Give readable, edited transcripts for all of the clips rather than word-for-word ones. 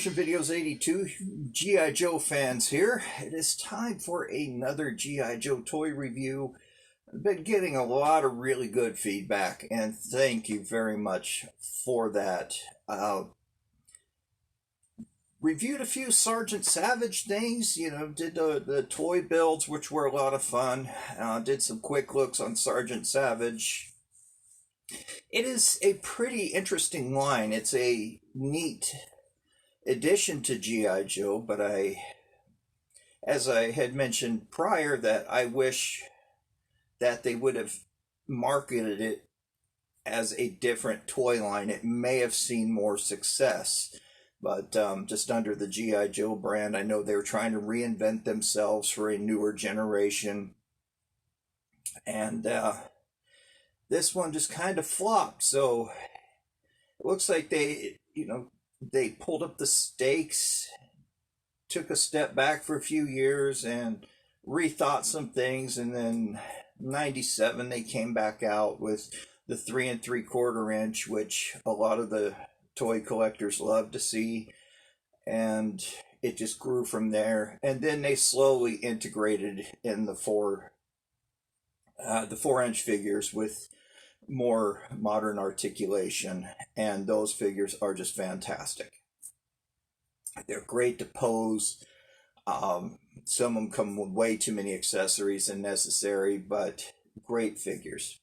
Motion Videos 82, G.I. Joe fans here. It is time for another G.I. Joe toy review. I've been getting a lot of really good feedback, and thank you very much for that. Reviewed a few Sergeant Savage things, did the toy builds, which were a lot of fun. Did some quick looks on Sergeant Savage. It is a pretty interesting line. It's a neat addition to G.I. Joe, but as I had mentioned prior, that I wish that they would have marketed it as a different toy line. It may have seen more success, but just under the G.I. Joe brand, I know they were trying to reinvent themselves for a newer generation, and this one just kind of flopped. So it looks like they pulled up the stakes, took a step back for a few years, and rethought some things. And then '97 they came back out with the 3 3/4 inch, which a lot of the toy collectors love to see, and it just grew from there. And then they slowly integrated in the 4-inch figures with more modern articulation, and those figures are just fantastic. They're great to pose. Some of them come with way too many accessories than necessary, but great figures.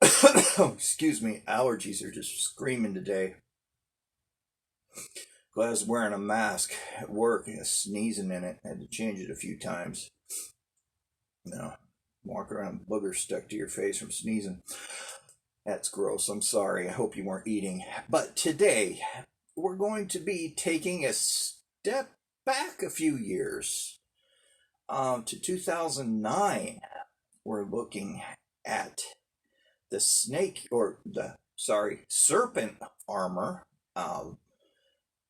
Excuse me, allergies are just screaming today. Glad I was wearing a mask at work and sneezing in it. I had to change it a few times. Walk around with boogers stuck to your face from sneezing. That's gross. I'm sorry. I hope you weren't eating. But today, we're going to be taking a step back a few years to 2009. We're looking at the Serpent armor,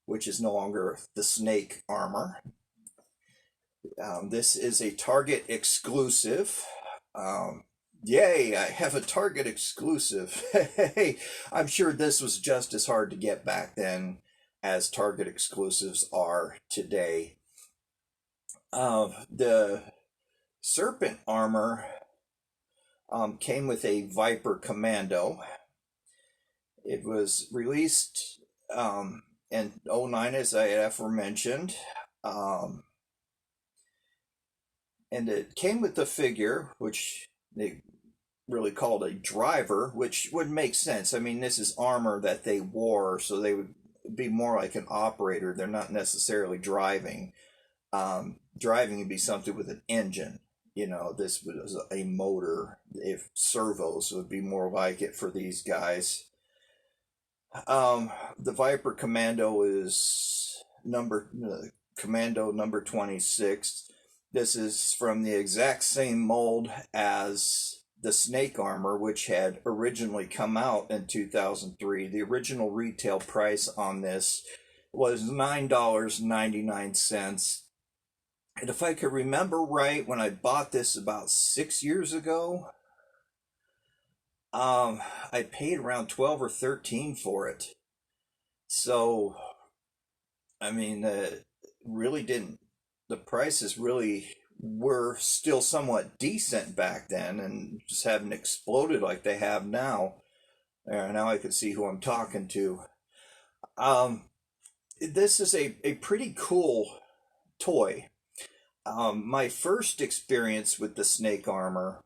which is no longer the snake armor. This is a Target exclusive. Yay, I have a Target exclusive. Hey, I'm sure this was just as hard to get back then as Target exclusives are today. The Serpent armor came with a Viper Commando. It was released in '09, as I aforementioned. And it came with the figure, which they really called a driver, which would make sense. I mean, this is armor that they wore, so they would be more like an operator. They're not necessarily driving. Driving would be something with an engine. This was a motor. If servos would be more like it for these guys. The Viper Commando is Commando number 26. This is from the exact same mold as the snake armor, which had originally come out in 2003. The original retail price on this was $9.99. And if I could remember right, when I bought this about 6 years ago, I paid around 12 or 13 for it. So, I mean, really didn't. The prices really were still somewhat decent back then, and just haven't exploded like they have now. Now I can see who I'm talking to. This is a pretty cool toy. My first experience with the snake armor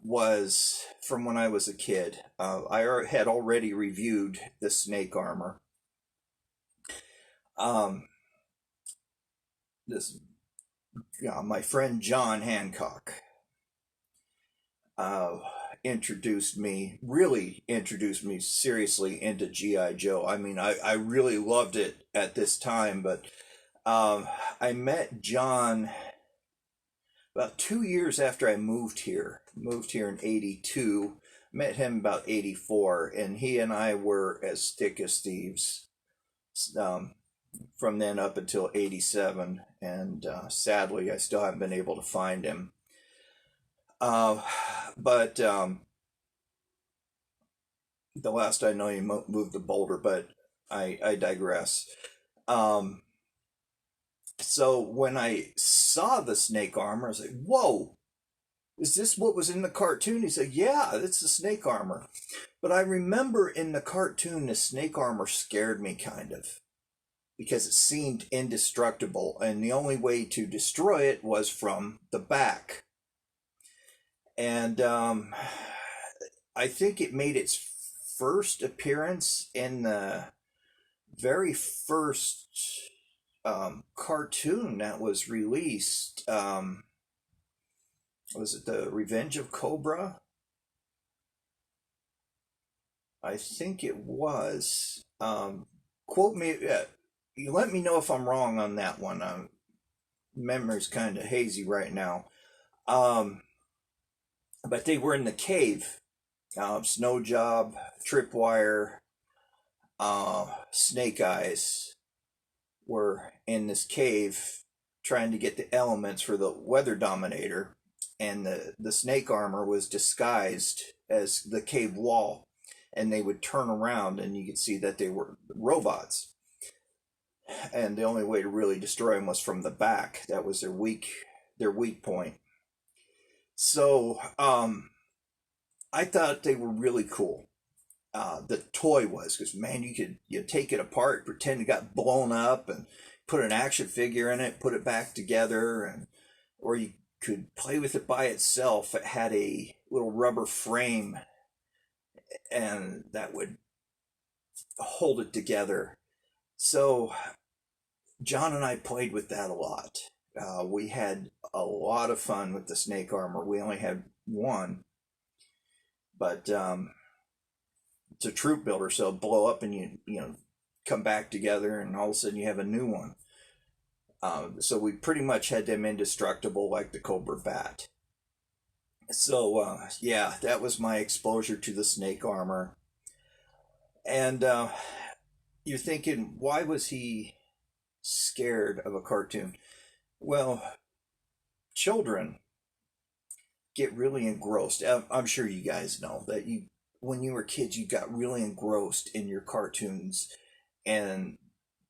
was from when I was a kid. I had already reviewed the snake armor. My friend John Hancock really introduced me seriously into G.I. Joe. I mean, I really loved it at this time, but I met John about 2 years after I moved here in '82. Met him about '84, and he and I were as thick as thieves from then up until '87, and sadly I still haven't been able to find him. But The last I know, he moved to Boulder, but I digress. Um, so when I saw the snake armor, I was like, "Whoa, is this what was in the cartoon?" He said, "Yeah, it's the snake armor." But I remember in the cartoon, the snake armor scared me kind of because it seemed indestructible, and the only way to destroy it was from the back. And I think it made its first appearance in the very first cartoon that was released. Was it the Revenge of Cobra? I think it was. Quote me. You let me know if I'm wrong on that one. Memory's kind of hazy right now. Um, but they were in the cave. Snow Job, Tripwire, Snake Eyes were in this cave trying to get the elements for the Weather Dominator, and the snake armor was disguised as the cave wall, and they would turn around and you could see that they were robots, and the only way to really destroy them was from the back. That was their weak point. So I thought they were really cool. The toy was, because man, you take it apart, pretend it got blown up, and put an action figure in it, put it back together, and or you could play with it by itself. It had a little rubber frame, and that would hold it together. So John and I played with that a lot. We had a lot of fun with the snake armor. We only had one, but it's a troop builder, so it'll blow up and you come back together, and all of a sudden you have a new one. So we pretty much had them indestructible like the Cobra Bat. So yeah, that was my exposure to the snake armor. And you're thinking, why was he scared of a cartoon? Well, children get really engrossed. I'm sure you guys know that when you were kids, you got really engrossed in your cartoons, and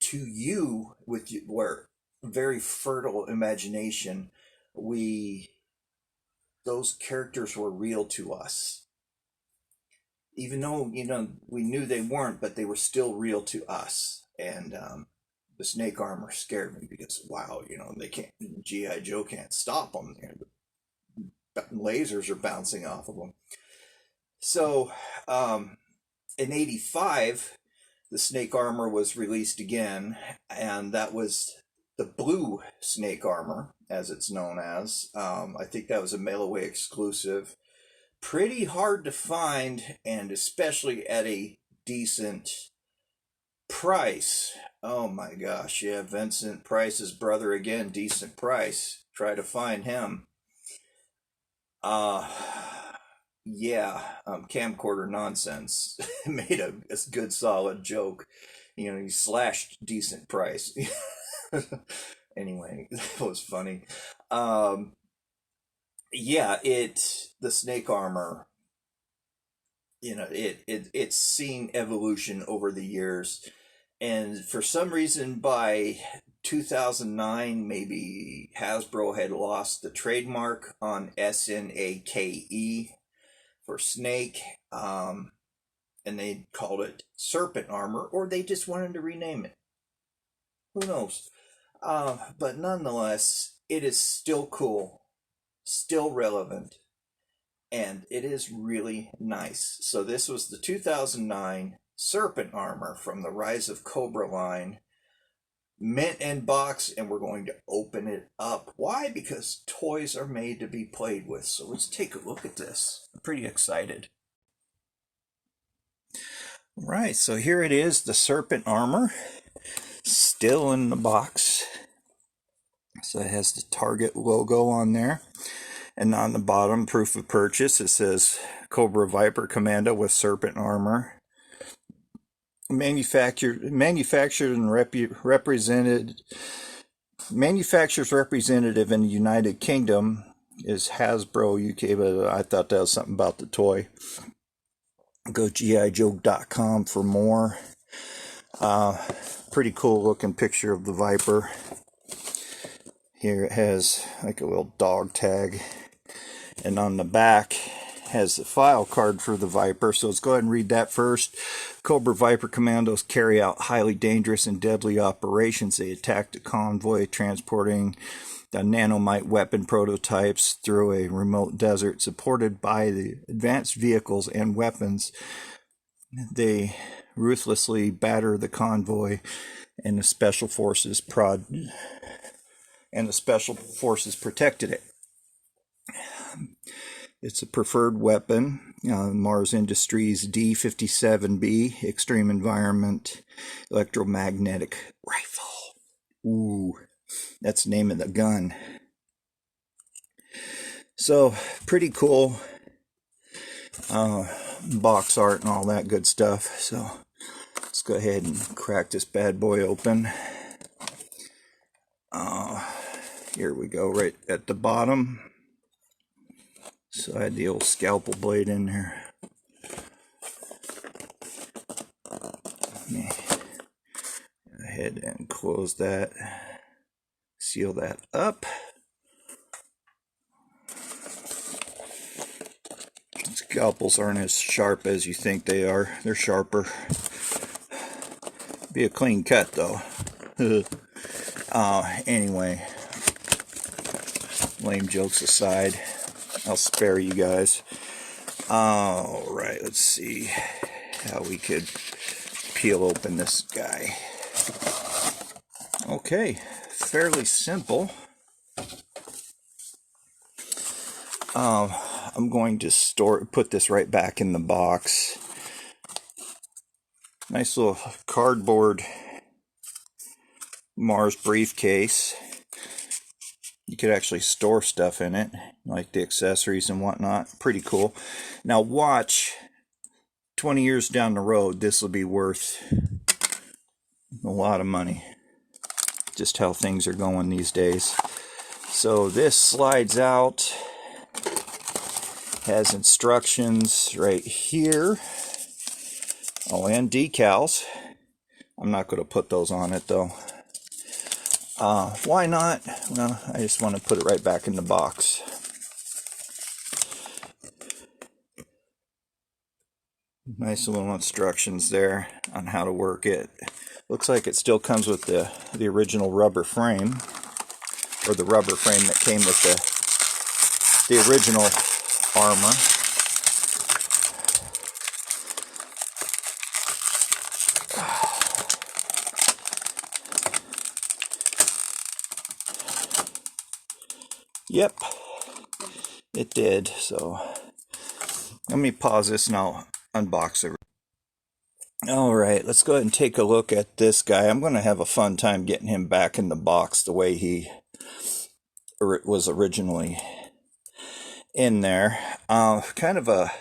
to you, with where very fertile imagination, we those characters were real to us, even though we knew they weren't, but they were still real to us. And the snake armor scared me because wow, they can't. GI Joe can't stop them. Lasers are bouncing off of them. So in '85, the snake armor was released again, and that was the blue snake armor, as it's known as. I think that was a mail away exclusive. Pretty hard to find, and especially at a decent price. Oh my gosh, yeah, Vincent Price's brother again, decent price. Try to find him. Uh, yeah, camcorder nonsense made a good solid joke. He slashed decent price. Anyway, that was funny. Um, yeah, the snake armor. It's seen evolution over the years, and for some reason, by 2009, maybe Hasbro had lost the trademark on SNAKE for snake, and they called it Serpent armor, or they just wanted to rename it. Who knows? But nonetheless, it is still cool, still relevant, and it is really nice. So this was the 2009 Serpent armor from the Rise of Cobra line, mint in box, and we're going to open it up. Why? Because toys are made to be played with. So let's take a look at this. I'm pretty excited. Right, so here it is, the Serpent armor, still in the box. So it has the Target logo on there. And on the bottom, proof of purchase, it says Cobra Viper Commando with Serpent armor. Manufactured and represented. Manufacturer's representative in the United Kingdom is Hasbro UK, but I thought that was something about the toy. Go GIJoe.com for more. Pretty cool looking picture of the Viper. Here it has like a little dog tag, and on the back has the file card for the Viper. So let's go ahead and read that first. Cobra Viper commandos carry out highly dangerous and deadly operations. They attacked a convoy transporting the nanomite weapon prototypes through a remote desert. Supported by the advanced vehicles and weapons, they ruthlessly batter the convoy, and the special forces protected it. It's a preferred weapon. Mars Industries D-57B Extreme Environment Electromagnetic Rifle. Ooh, that's the name of the gun. So, pretty cool. Box art and all that good stuff. So, let's go ahead and crack this bad boy open. Here we go, right at the bottom. So I had the old scalpel blade in there. Let me go ahead and close that. Seal that up. Scalpels aren't as sharp as you think they are. They're sharper. Be a clean cut though. Anyway, lame jokes aside, I'll spare you guys. Alright, let's see how we could peel open this guy. Okay, fairly simple. I'm going to put this right back in the box. Nice little cardboard Mars briefcase. You could actually store stuff in it, like the accessories and whatnot. Pretty cool. Now watch, 20 years down the road, this will be worth a lot of money. Just how things are going these days. So this slides out. Has instructions right here. Oh, and decals. I'm not going to put those on it though. Why not? Well, I just want to put it right back in the box. Nice little instructions there on how to work it. Looks like it still comes with the original rubber frame, or the rubber frame that came with the original armor. Yep, it did. So let me pause this and I'll unbox it. Alright, let's go ahead and take a look at this guy. I'm going to have a fun time getting him back in the box the way he was originally in there. Kind of a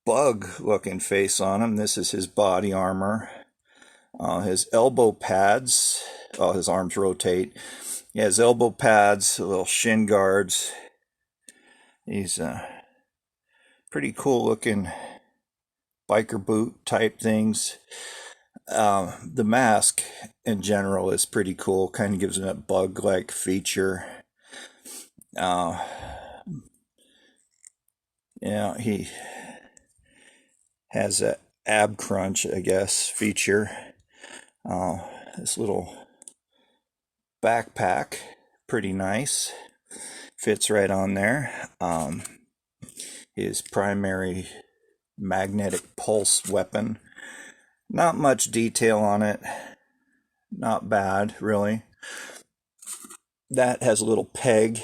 bug looking face on him. This is his body armor. His elbow pads. Oh, his arms rotate. He has elbow pads, little shin guards. He's pretty cool looking biker boot type things. The mask in general is pretty cool. Kind of gives him a bug-like feature. Yeah, he has a ab crunch, I guess, feature. This little backpack, pretty nice, fits right on there. His primary magnetic pulse weapon, not much detail on it, not bad really. That has a little peg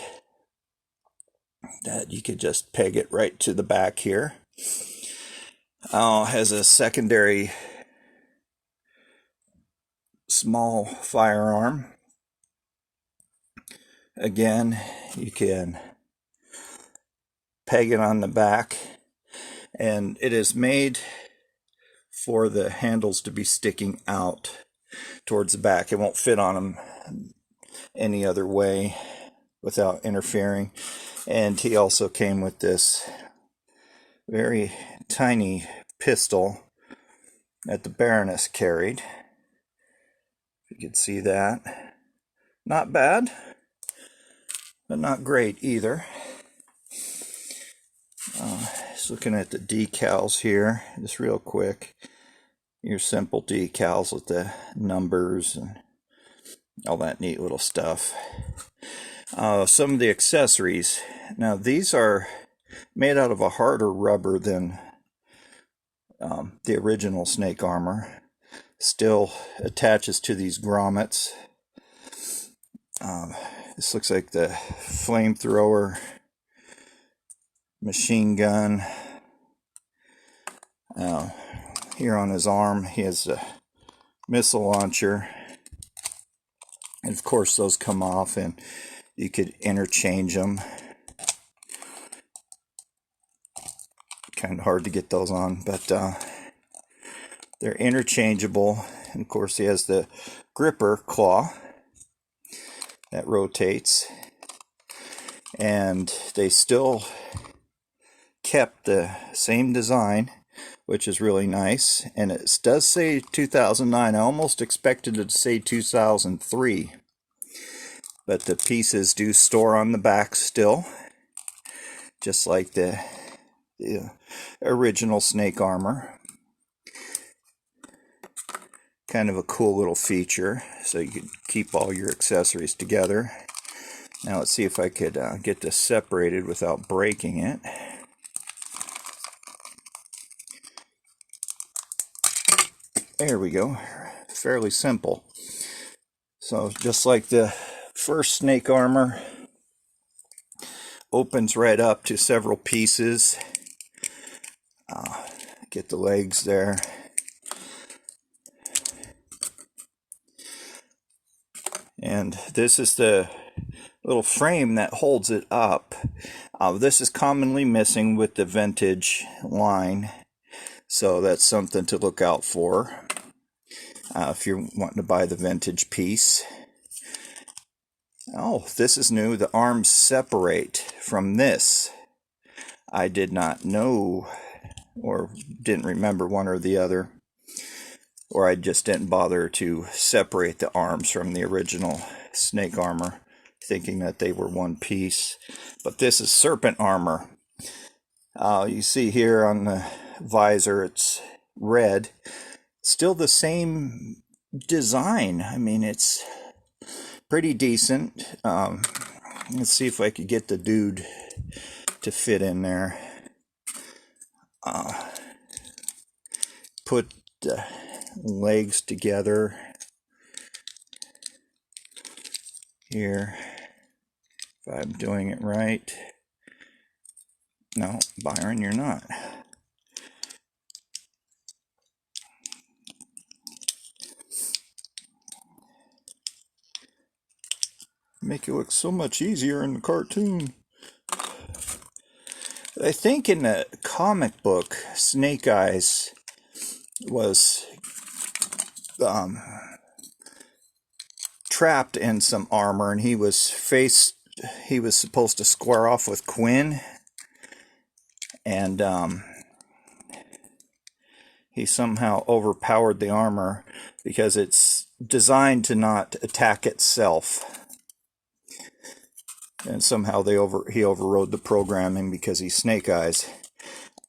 that you could just peg it right to the back here. Has a secondary small firearm. Again, you can peg it on the back, and it is made for the handles to be sticking out towards the back. It won't fit on them any other way without interfering. And he also came with this very tiny pistol that the Baroness carried. If you can see that. Not bad, but not great either. Just looking at the decals here, just real quick. Your simple decals with the numbers and all that neat little stuff. Some of the accessories. Now these are made out of a harder rubber than the original snake armor. Still attaches to these grommets. This looks like the flamethrower, machine gun. Here on his arm he has a missile launcher, and of course those come off and you could interchange them. Kind of hard to get those on, but they're interchangeable. And of course he has the gripper claw that rotates, and they still kept the same design, which is really nice. And it does say 2009. I almost expected it to say 2003, but the pieces do store on the back still, just like the original snake armor. Kind of a cool little feature, so you could keep all your accessories together. Now let's see if I could get this separated without breaking it. There we go. Fairly simple. So just like the first snake armor, opens right up to several pieces. Get the legs there. And this is the little frame that holds it up. This is commonly missing with the vintage line, so that's something to look out for if you're wanting to buy the vintage piece. Oh, this is new. The arms separate from this. I did not know, or didn't remember one or the other, or I just didn't bother to separate the arms from the original snake armor, thinking that they were one piece. But this is Serpent armor. You see here on the visor it's red. Still the same design. I mean, it's pretty decent. Let's see if I could get the dude to fit in there. Put the legs together here, if I'm doing it right. No, Byron, you're not. Make it look so much easier in the cartoon. I think in the comic book, Snake Eyes was trapped in some armor, and he was supposed to square off with Quinn, and he somehow overpowered the armor because it's designed to not attack itself. And somehow he overrode the programming because he's Snake Eyes.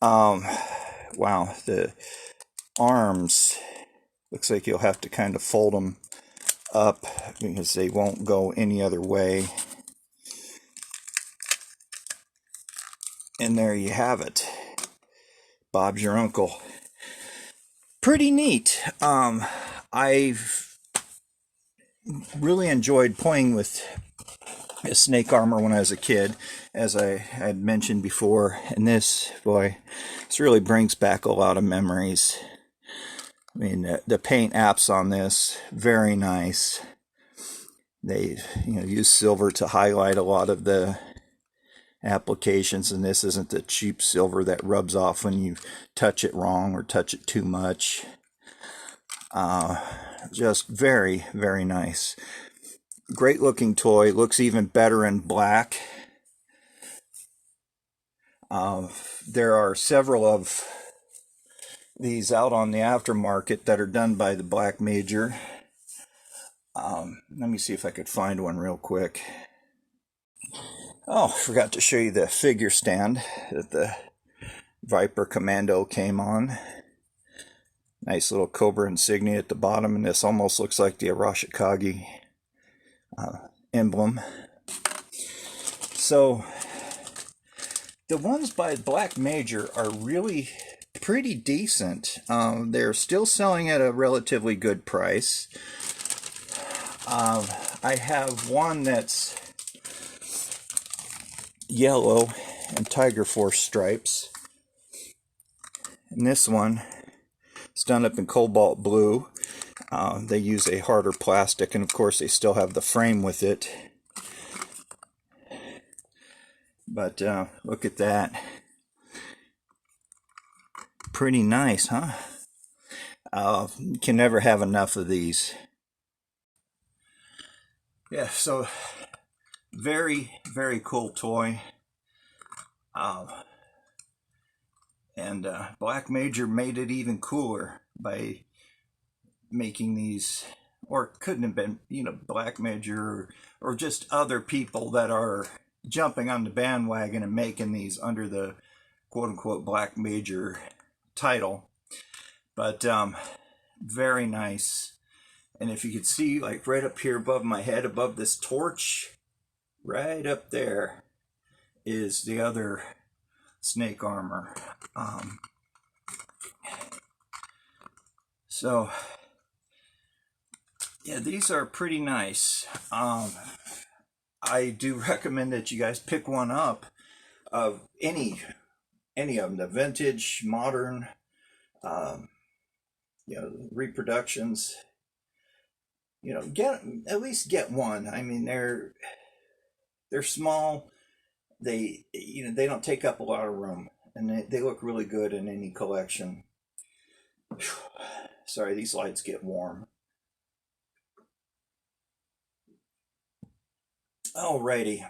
Wow, the arms, looks like you'll have to kind of fold them up because they won't go any other way. And there you have it. Bob's your uncle. Pretty neat. I've really enjoyed playing with snake armor when I was a kid, as I had mentioned before, and this really brings back a lot of memories. I mean, the paint apps on this, very nice. They use silver to highlight a lot of the applications, and this isn't the cheap silver that rubs off when you touch it wrong or touch it too much. Just very, very nice. Great looking toy. Looks even better in black. There are several of these out on the aftermarket that are done by the Black Major. Let me see if I could find one real quick. Oh, forgot to show you the figure stand that the Viper Commando came on. Nice little Cobra insignia at the bottom, and this almost looks like the Arashikage emblem. So the ones by Black Major are really pretty decent. They're still selling at a relatively good price. I have one that's yellow and Tiger Force stripes, and this one is done up in cobalt blue. They use a harder plastic, and of course they still have the frame with it. But look at that. Pretty nice, huh? You can never have enough of these. Yeah, so very, very cool toy. And Black Major made it even cooler by making these, or it couldn't have been, Black Major or just other people that are jumping on the bandwagon and making these under the quote-unquote Black Major title. But very nice. And if you could see, like right up here above my head, above this torch, right up there is the other snake armor. So yeah, these are pretty nice. I do recommend that you guys pick one up of any of them, the vintage, modern, reproductions. At least get one. I mean, they're small. They don't take up a lot of room, and they look really good in any collection. Sorry, these lights get warm. Alrighty,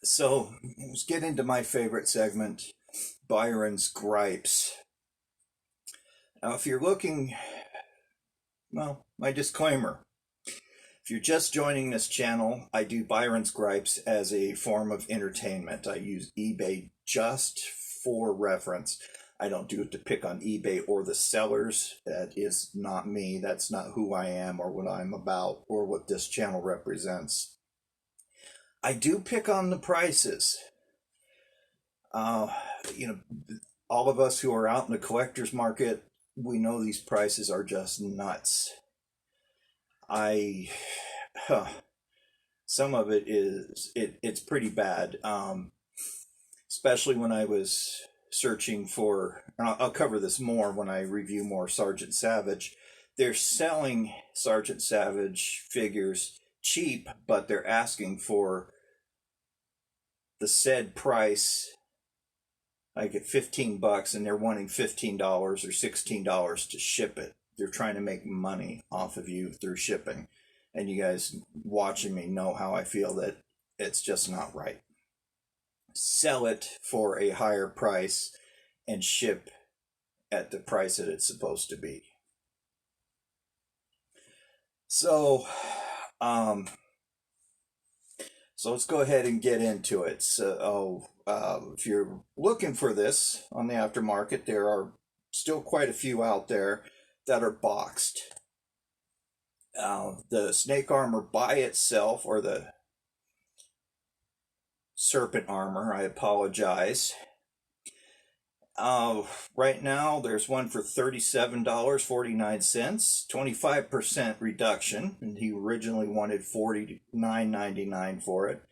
so let's get into my favorite segment, Byron's Gripes. Now, if you're looking, well, my disclaimer. If you're just joining this channel, I do Byron's Gripes as a form of entertainment. I use eBay just for reference. I don't do it to pick on eBay or the sellers. That is not me. That's not who I am or what I'm about or what this channel represents. I do pick on the prices. All of us who are out in the collector's market, we know these prices are just nuts. Some of it is, it's pretty bad. Especially when I was searching for, and I'll cover this more when I review more Sergeant Savage. They're selling Sergeant Savage figures cheap, but they're asking for the said price, like at $15, and they're wanting $15 or $16 to ship it. They're trying to make money off of you through shipping. And you guys watching me know how I feel that it's just not right. Sell it for a higher price and ship at the price that it's supposed to be. So let's go ahead and get into it. So if you're looking for this on the aftermarket, there are still quite a few out there that are boxed. The snake armor by itself, or the serpent armor, I apologize. Right now, there's one for $37.49, 25% reduction, and he originally wanted $49.99 for it.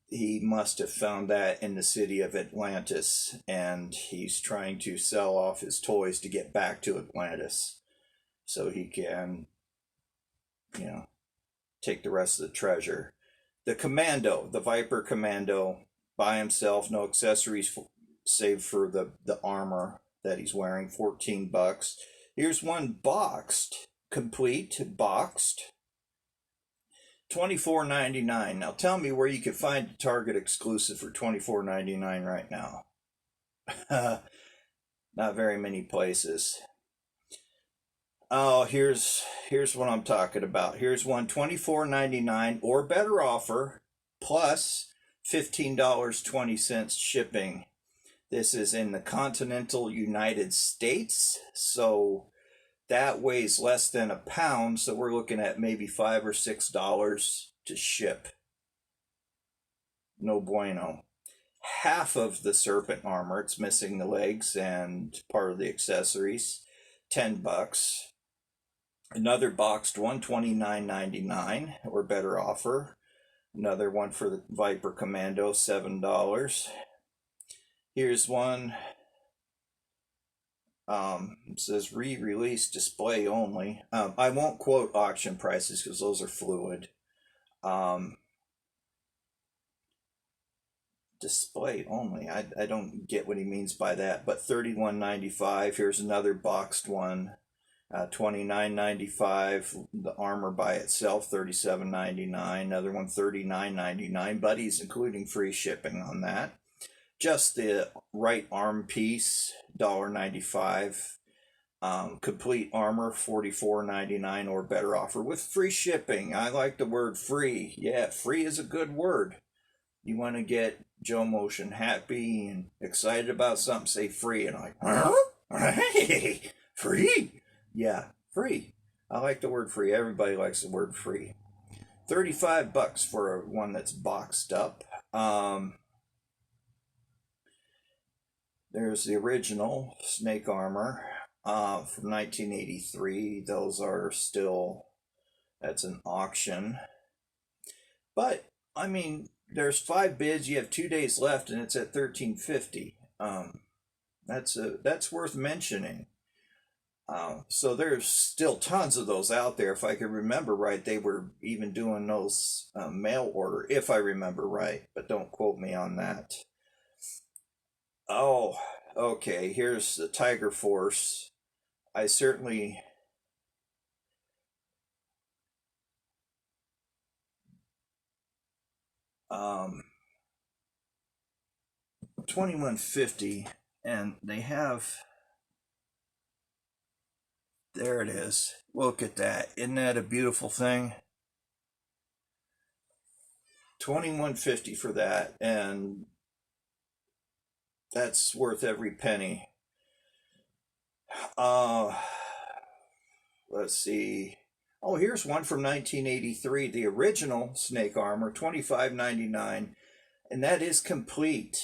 He must have found that in the city of Atlantis, and he's trying to sell off his toys to get back to Atlantis so he can, take the rest of the treasure. The Commando, the Viper Commando, by himself, no accessories save for the armor that he's wearing, $14. Here's one boxed, complete, boxed. $24.99. Now tell me where you could find a Target exclusive for $24.99 right now. Not very many places. Oh, here's what I'm talking about. Here's one $24.99 or better offer plus $15.20 shipping. This is in the continental United States, so that weighs less than a pound, so we're looking at maybe $5 or $6 to ship. No bueno. Half of the Serpent armor, it's missing the legs and part of the accessories, $10. Another boxed one, $29.99 or better offer. Another one for the Viper Commando, $7. Here's one. It says re-release display only. I won't quote auction prices because those are fluid. Display only. I don't get what he means by that, but $31.95. Here's another boxed one. $29.95. The armor by itself, $37.99. Another one, $39.99. Buddies, including free shipping on that. Just the right arm piece, $1.95. Complete armor, $44.99 or better offer with free shipping. I like the word free. Yeah, free is a good word. You want to get Joe Motion happy and excited about something, say free. And I'm like, huh? Hey, free? Yeah, free. I like the word free. Everybody likes the word free. $35 for one that's boxed up. There's the original snake armor from 1983. Those are still, that's an auction. But, I mean, there's 5 bids. You have 2 days left, and it's at $13.50. That's worth mentioning. So there's still tons of those out there. If I can remember right, they were even doing those mail order, if I remember right, but don't quote me on that. Oh, okay, here's the Tiger Force. I certainly... $21.50, and they have... There it is. Look at that. Isn't that a beautiful thing? $21.50 for that, and that's worth every penny. Let's see. Oh, here's one from 1983, the original snake armor, $25.99, and that is complete,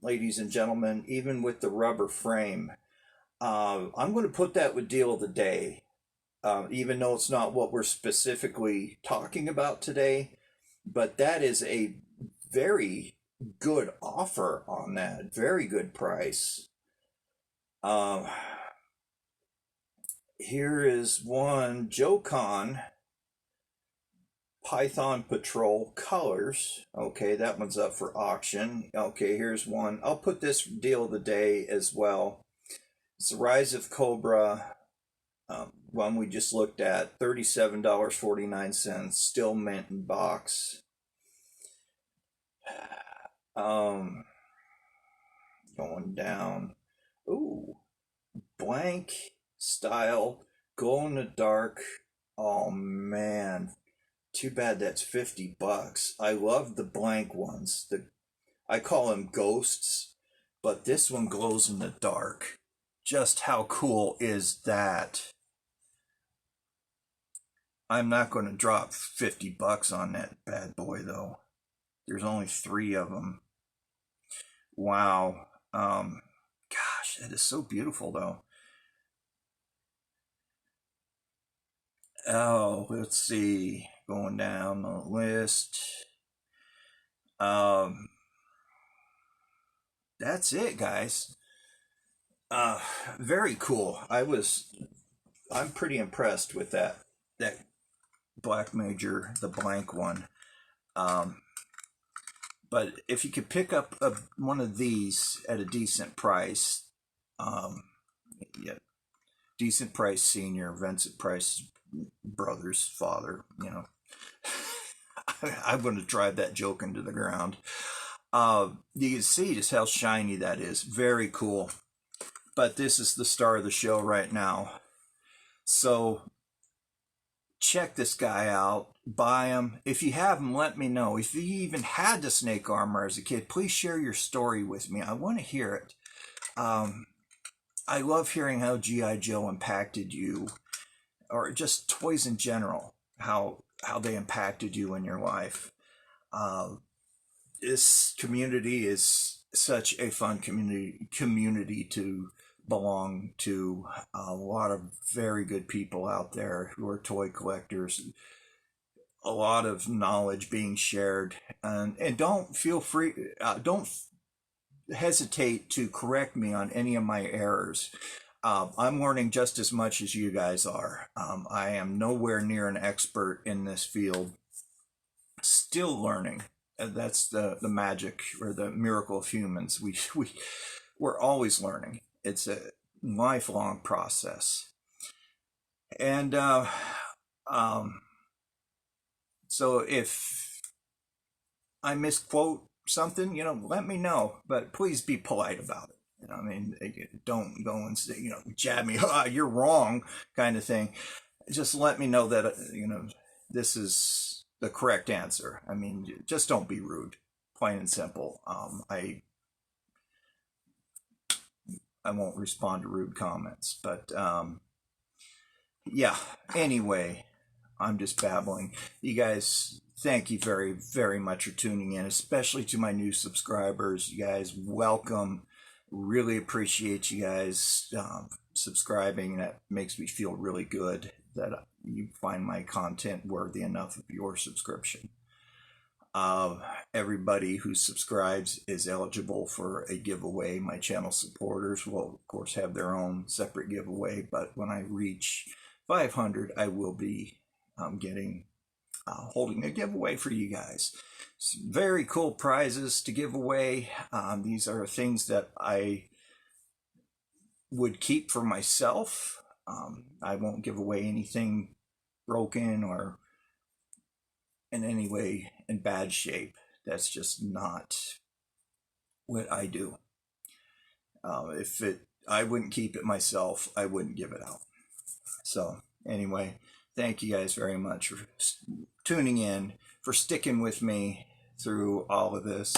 ladies and gentlemen, even with the rubber frame. I'm going to put that with deal of the day, even though it's not what we're specifically talking about today, but that is a very good offer on that. Very good price. Here is one Joe-Con Python Patrol colors. Okay, that one's up for auction. Okay, here's one. I'll put this deal of the day as well. It's the Rise of Cobra, one we just looked at, $37.49, still mint in box. Going down. Ooh, blank style, glow in the dark. Oh man, too bad that's $50. I love the blank ones. I call them ghosts, but this one glows in the dark. Just how cool is that? I'm not going to drop $50 on that bad boy though. There's only 3 of them. Wow. Gosh, that is so beautiful though. Oh, let's see. Going down the list. That's it, guys. Very cool. I'm pretty impressed with that Black Major, the blank one. But if you could pick up one of these at a decent price, yeah, decent price senior, Vincent Price brothers, father, I'm going to drive that joke into the ground. You can see just how shiny that is. Very cool. But this is the star of the show right now. So check this guy out. Buy him. If you have him, let me know. If you even had the snake armor as a kid, please share your story with me. I want to hear it. I love hearing how G.I. Joe impacted you, or just toys in general, how they impacted you in your life. This community is such a fun community to belong to. A lot of very good people out there who are toy collectors. A lot of knowledge being shared, and don't feel free. Don't hesitate to correct me on any of my errors. I'm learning just as much as you guys are. I am nowhere near an expert in this field. Still learning. That's the magic or the miracle of humans. We're always learning. It's a lifelong process. And so if I misquote something, let me know. But please be polite about it. I mean, don't go and say, jab me, you're wrong, kind of thing. Just let me know that, this is the correct answer. I mean, just don't be rude, plain and simple. I won't respond to rude comments, but yeah, anyway, I'm just babbling. You guys, thank you very, very much for tuning in, especially to my new subscribers. You guys, welcome. Really appreciate you guys subscribing. That makes me feel really good that you find my content worthy enough of your subscription. Everybody who subscribes is eligible for a giveaway. My channel supporters will, of course, have their own separate giveaway, but when I reach 500, I will be holding a giveaway for you guys. Some very cool prizes to give away. These are things that I would keep for myself. I won't give away anything broken or in any way in bad shape. That's just not what I do. I wouldn't keep it myself, I wouldn't give it out. So anyway, thank you guys very much for tuning in, for sticking with me through all of this.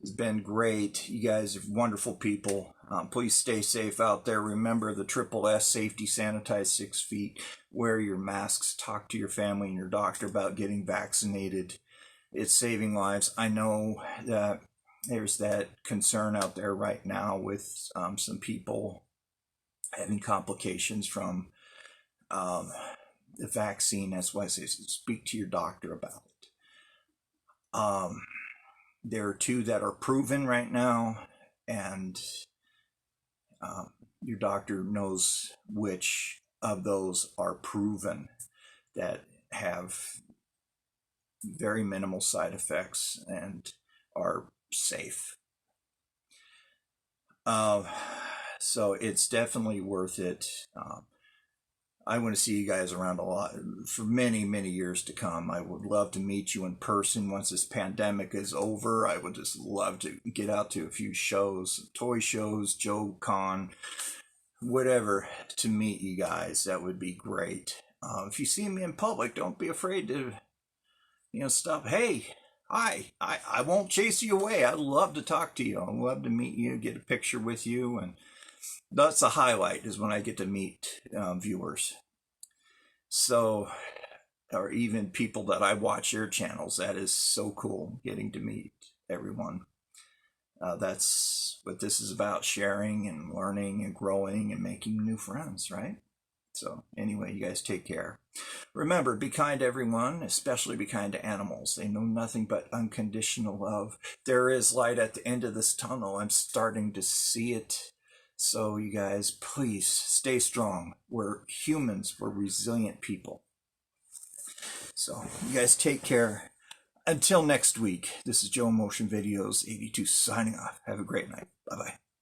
It's been great. You guys are wonderful people. Please stay safe out there. Remember the Triple S safety, sanitize 6 feet, wear your masks, talk to your family and your doctor about getting vaccinated. It's saving lives. I know that there's that concern out there right now with some people having complications from the vaccine. That's why I say speak to your doctor about it. There are 2 that are proven right now, and your doctor knows which of those are proven that have very minimal side effects and are safe. So it's definitely worth it. I want to see you guys around a lot for many, many years to come. I would love to meet you in person once this pandemic is over. I would just love to get out to a few shows, toy shows, Joe Con, whatever, to meet you guys. That would be great. If you see me in public, don't be afraid to, stop. Hey, hi, I won't chase you away. I'd love to talk to you. I'd love to meet you, get a picture with you, and that's the highlight, is when I get to meet viewers. So, or even people that I watch their channels. That is so cool, getting to meet everyone. That's what this is about, sharing and learning and growing and making new friends, right? So anyway, you guys take care. Remember, be kind to everyone, especially be kind to animals. They know nothing but unconditional love. There is light at the end of this tunnel. I'm starting to see it. So you guys, please stay strong. We're humans. We're resilient people. So you guys take care. Until next week, this is Joe Motion Videos 82 signing off. Have a great night. Bye-bye.